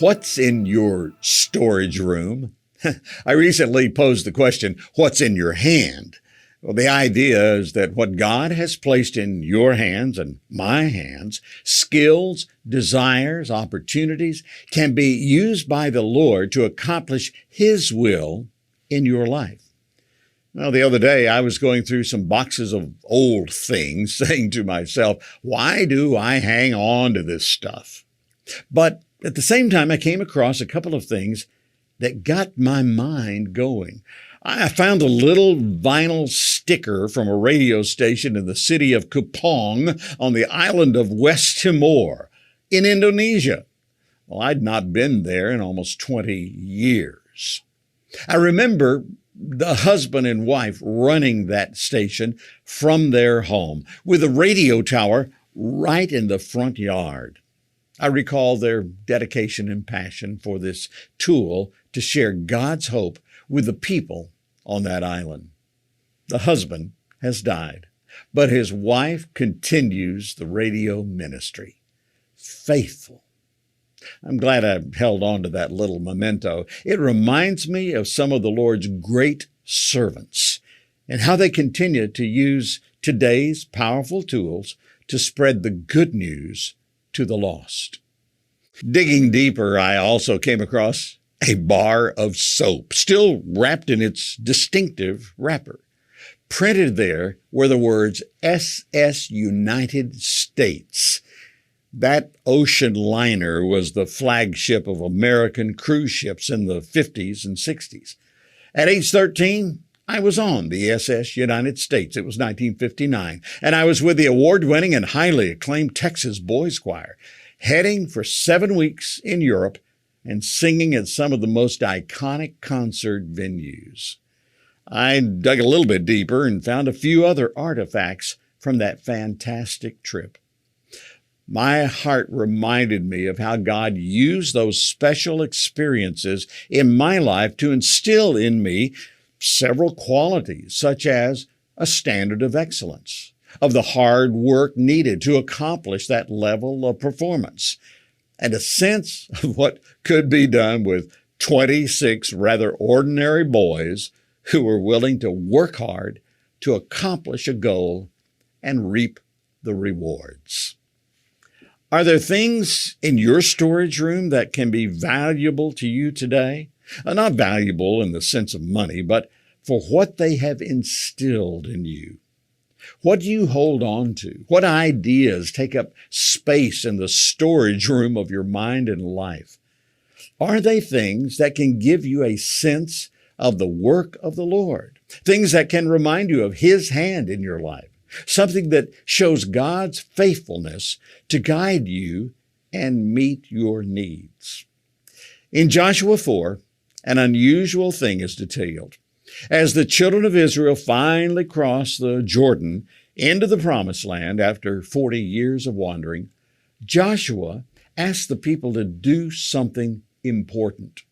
What's in your storage room? I recently posed the question, what's in your hand? Well, the idea is that what God has placed in your hands and my hands, skills, desires, opportunities, can be used by the Lord to accomplish His will in your life. Well, the other day I was going through some boxes of old things, saying to myself, why do I hang on to this stuff? But at the same time, I came across a couple of things that got my mind going. I found a little vinyl sticker from a radio station in the city of Kupang on the island of West Timor in Indonesia. Well, I'd not been there in almost 20 years. I remember the husband and wife running that station from their home with a radio tower right in the front yard. I recall their dedication and passion for this tool to share God's hope with the people on that island. The husband has died, but his wife continues the radio ministry. Faithful. I'm glad I held on to that little memento. It reminds me of some of the Lord's great servants and how they continue to use today's powerful tools to spread the good news to the lost. Digging deeper, I also came across a bar of soap, still wrapped in its distinctive wrapper. Printed there were the words SS United States. That ocean liner was the flagship of American cruise ships in the 50s and 60s. At age 13, I was on the SS United States. It was 1959, and I was with the award-winning and highly acclaimed Texas Boys Choir, heading for 7 weeks in Europe and singing at some of the most iconic concert venues. I dug a little bit deeper and found a few other artifacts from that fantastic trip. My heart reminded me of how God used those special experiences in my life to instill in me several qualities, such as a standard of excellence, of the hard work needed to accomplish that level of performance, and a sense of what could be done with 26 rather ordinary boys who were willing to work hard to accomplish a goal and reap the rewards. Are there things in your storage room that can be valuable to you today? Not valuable in the sense of money, but for what they have instilled in you. What do you hold on to? What ideas take up space in the storage room of your mind and life? Are they things that can give you a sense of the work of the Lord? Things that can remind you of His hand in your life? Something that shows God's faithfulness to guide you and meet your needs. In Joshua 4, an unusual thing is detailed. As the children of Israel finally crossed the Jordan into the Promised Land after 40 years of wandering, Joshua asked the people to do something important.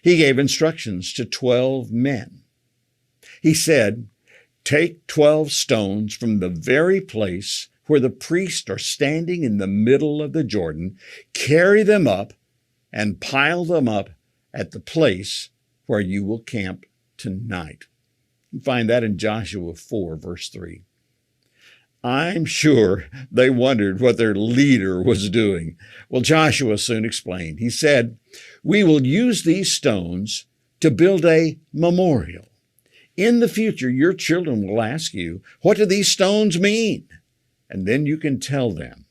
He gave instructions to 12 men. He said, "Take 12 stones from the very place where the priests are standing in the middle of the Jordan, carry them up, and pile them up at the place where you will camp tonight." You find that in Joshua 4, verse 3. I'm sure they wondered what their leader was doing. Well, Joshua soon explained. He said, "We will use these stones to build a memorial. In the future, your children will ask you, 'What do these stones mean?' And then you can tell them.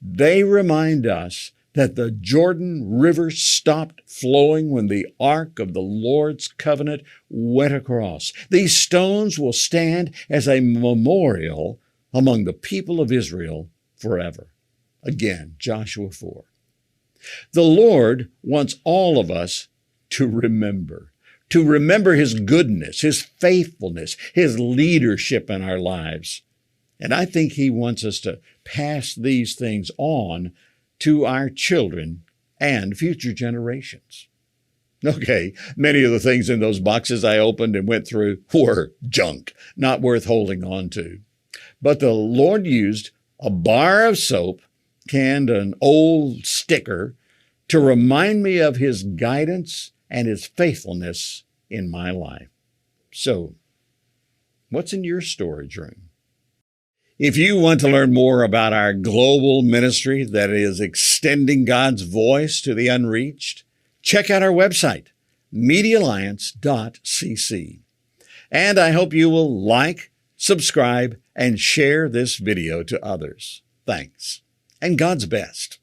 They remind us that the Jordan River stopped flowing when the Ark of the Lord's covenant went across. These stones will stand as a memorial among the people of Israel forever." Again, Joshua 4. The Lord wants all of us to remember His goodness, His faithfulness, His leadership in our lives. And I think He wants us to pass these things on to our children and future generations. Okay, many of the things in those boxes I opened and went through were junk, not worth holding on to. But the Lord used a bar of soap, canned an old sticker, to remind me of His guidance and His faithfulness in my life. So, what's in your storage room? If you want to learn more about our global ministry that is extending God's voice to the unreached, check out our website, MEDIALLIANCE.cc. And I hope you will like, subscribe, and share this video to others. Thanks, and God's best.